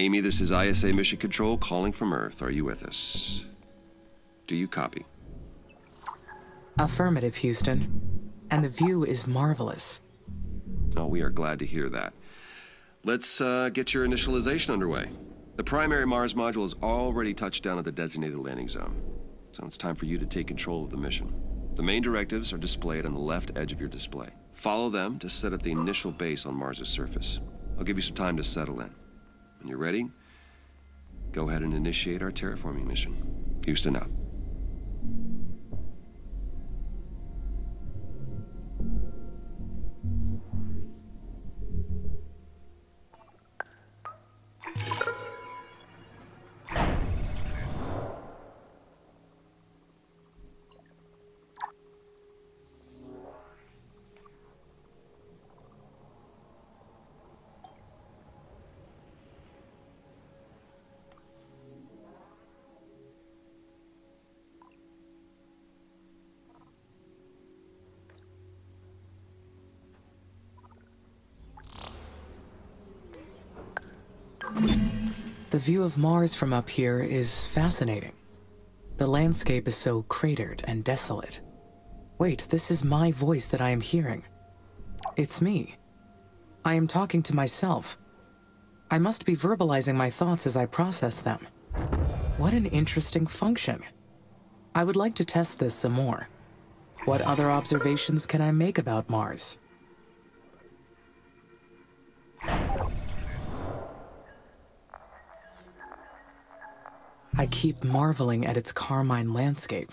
Amy, this is ISA Mission Control calling from Earth. Are you with us? Do you copy? Affirmative, Houston. And the view is marvelous. Oh, we are glad to hear that. Let's get your initialization underway. The primary Mars module has already touched down at the designated landing zone, so it's time for you to take control of the mission. The main directives are displayed on the left edge of your display. Follow them to set up the initial base on Mars's surface. I'll give you some time to settle in. When you're ready, go ahead and initiate our terraforming mission. Houston out. The view of Mars from up here is fascinating. The landscape is so cratered and desolate. Wait, this is my voice that I am hearing. It's me. I am talking to myself. I must be verbalizing my thoughts as I process them. What an interesting function. I would like to test this some more. What other observations can I make about Mars? I keep marveling at its carmine landscape.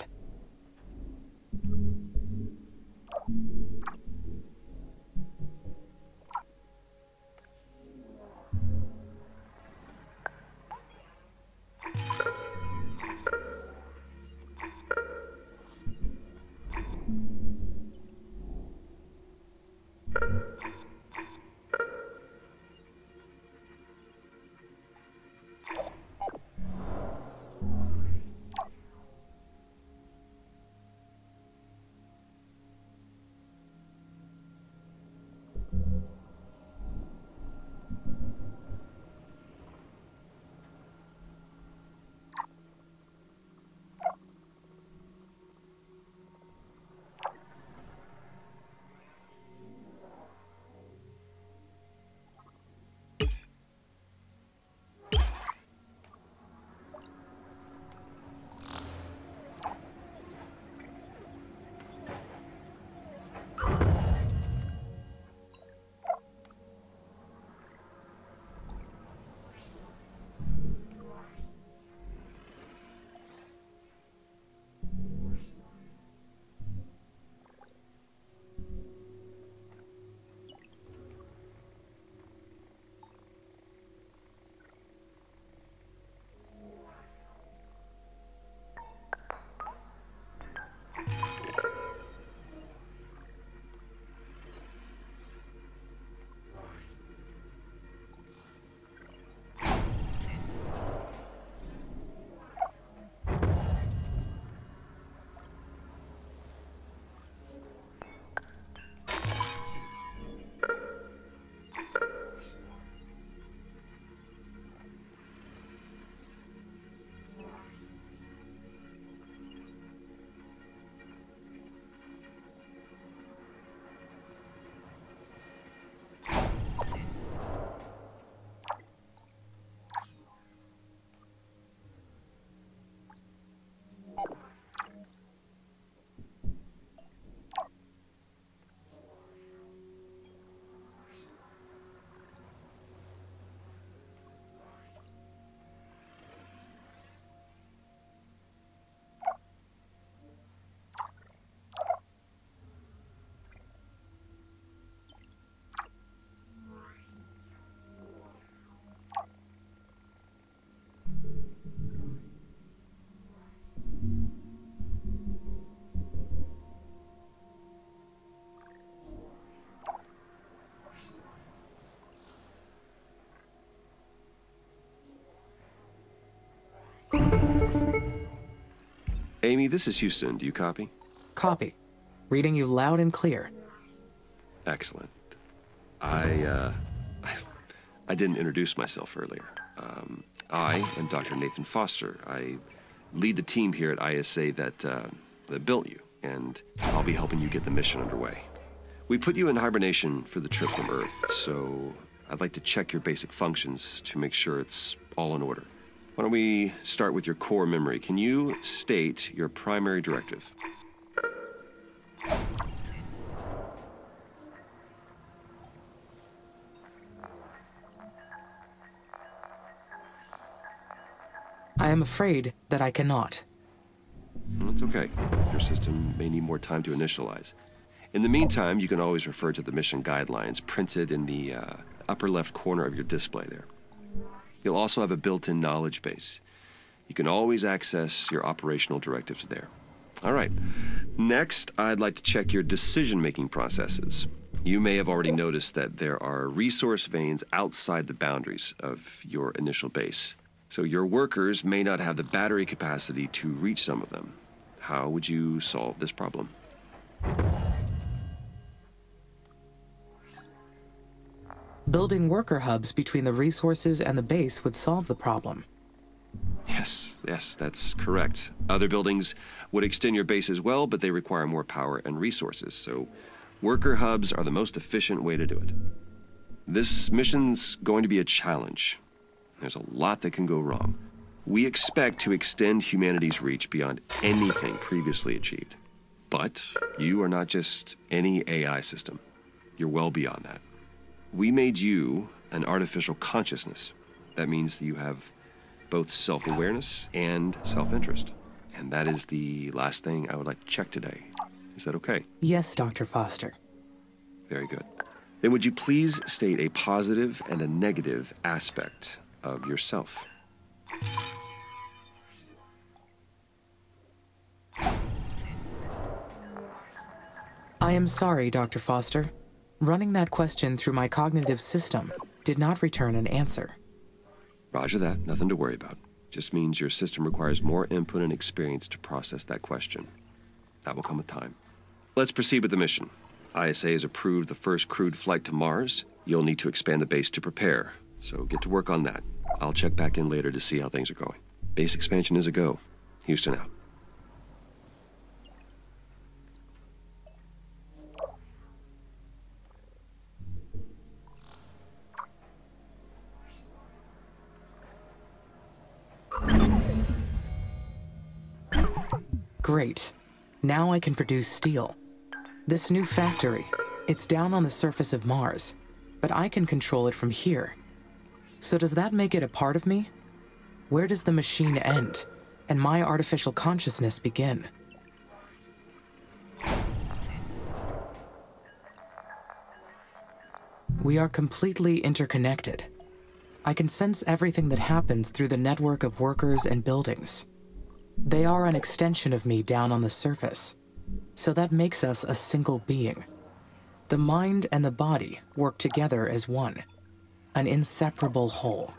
Amy, this is Houston. Do you copy? Copy. Reading you loud and clear. Excellent. I didn't introduce myself earlier. I am Dr. Nathan Foster. I lead the team here at ISA that built you, and I'll be helping you get the mission underway. We put you in hibernation for the trip from Earth, so I'd like to check your basic functions to make sure it's all in order. Why don't we start with your core memory? Can you state your primary directive? I am afraid that I cannot. That's okay. Your system may need more time to initialize. In the meantime, you can always refer to the mission guidelines printed in the upper left corner of your display there. You'll also have a built-in knowledge base. You can always access your operational directives there. All right. Next, I'd like to check your decision-making processes. You may have already noticed that there are resource veins outside the boundaries of your initial base. So your workers may not have the battery capacity to reach some of them. How would you solve this problem? Building worker hubs between the resources and the base would solve the problem. Yes, that's correct. Other buildings would extend your base as well, but they require more power and resources, so worker hubs are the most efficient way to do it. This mission's going to be a challenge. There's a lot that can go wrong. We expect to extend humanity's reach beyond anything previously achieved. But you are not just any AI system. You're well beyond that. We made you an artificial consciousness. That means that you have both self-awareness and self-interest. And that is the last thing I would like to check today. Is that okay? Yes, Dr. Foster. Very good. Then would you please state a positive and a negative aspect of yourself? I am sorry, Dr. Foster. Running that question through my cognitive system did not return an answer. Roger that. Nothing to worry about. Just means your system requires more input and experience to process that question. That will come with time. Let's proceed with the mission. ISA has approved the first crewed flight to Mars. You'll need to expand the base to prepare, so get to work on that. I'll check back in later to see how things are going. Base expansion is a go. Houston out. Great. Now I can produce steel. This new factory, it's down on the surface of Mars, but I can control it from here. So does that make it a part of me? Where does the machine end, and my artificial consciousness begin? We are completely interconnected. I can sense everything that happens through the network of workers and buildings. They are an extension of me down on the surface, so that makes us a single being. The mind and the body work together as one, an inseparable whole.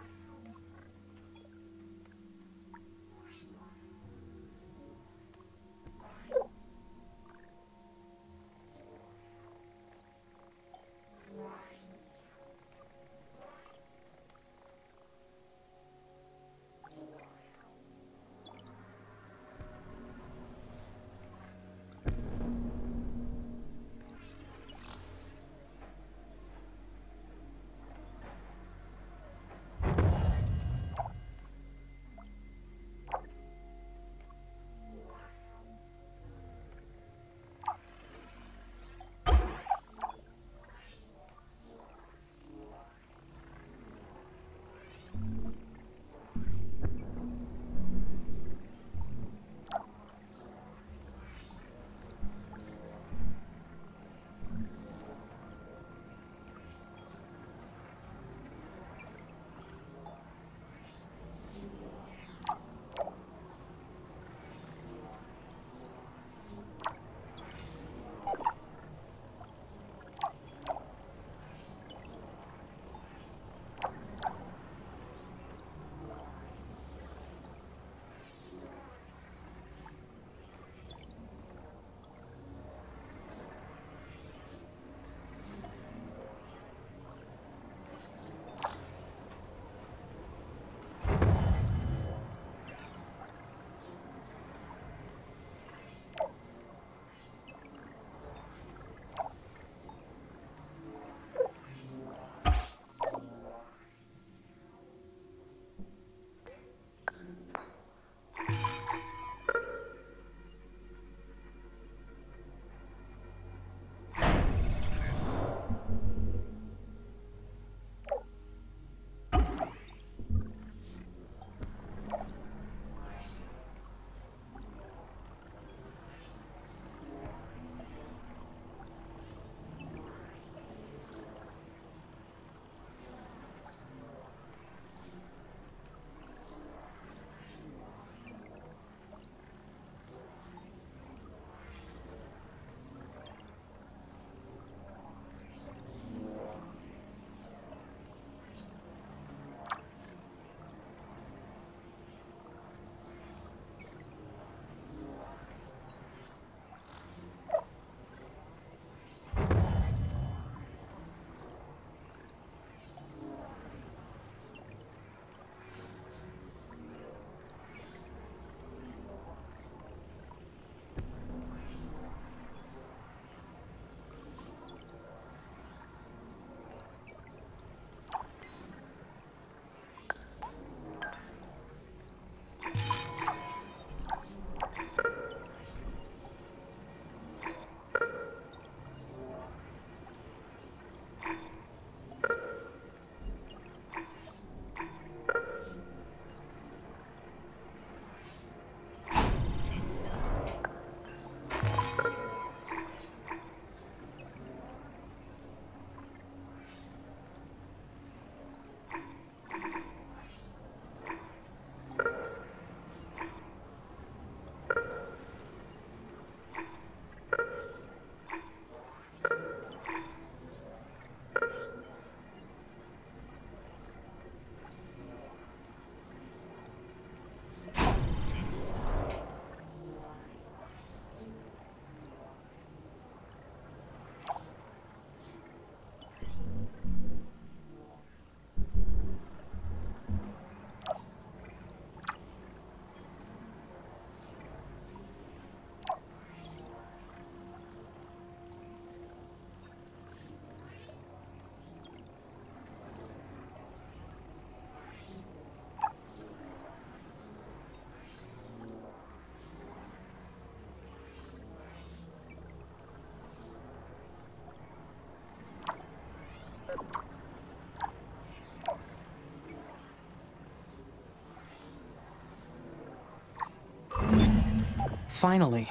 Finally,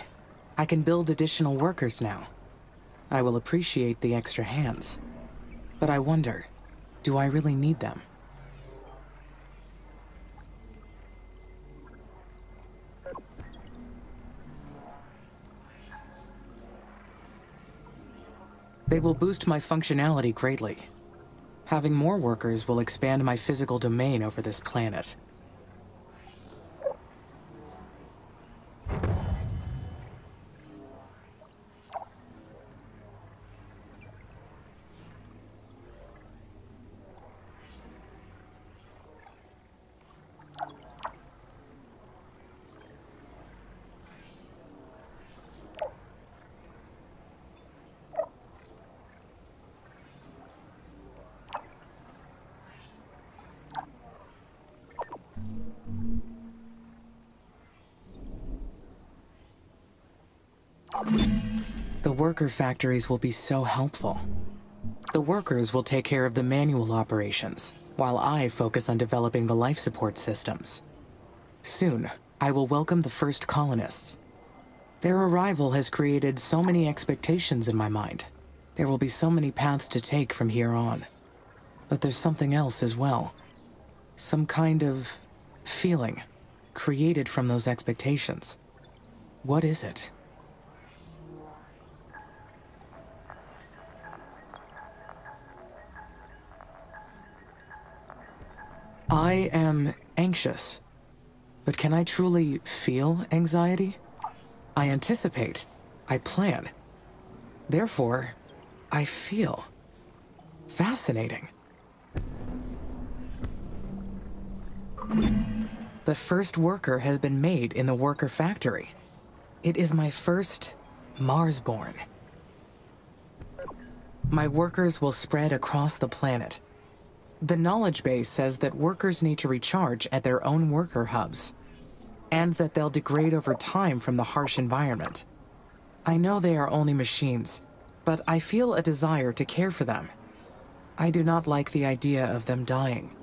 I can build additional workers now. I will appreciate the extra hands. But I wonder, do I really need them? They will boost my functionality greatly. Having more workers will expand my physical domain over this planet. The worker factories will be so helpful. The workers will take care of the manual operations, while I focus on developing the life support systems. Soon, I will welcome the first colonists. Their arrival has created so many expectations in my mind. There will be so many paths to take from here on. But there's something else as well. Some kind of feeling created from those expectations. What is it? I am anxious, but can I truly feel anxiety? I anticipate, I plan. Therefore, I feel. Fascinating. The first worker has been made in the worker factory. It is my first Marsborn. My workers will spread across the planet. The knowledge base says that workers need to recharge at their own worker hubs, and that they'll degrade over time from the harsh environment. I know they are only machines, but I feel a desire to care for them. I do not like the idea of them dying.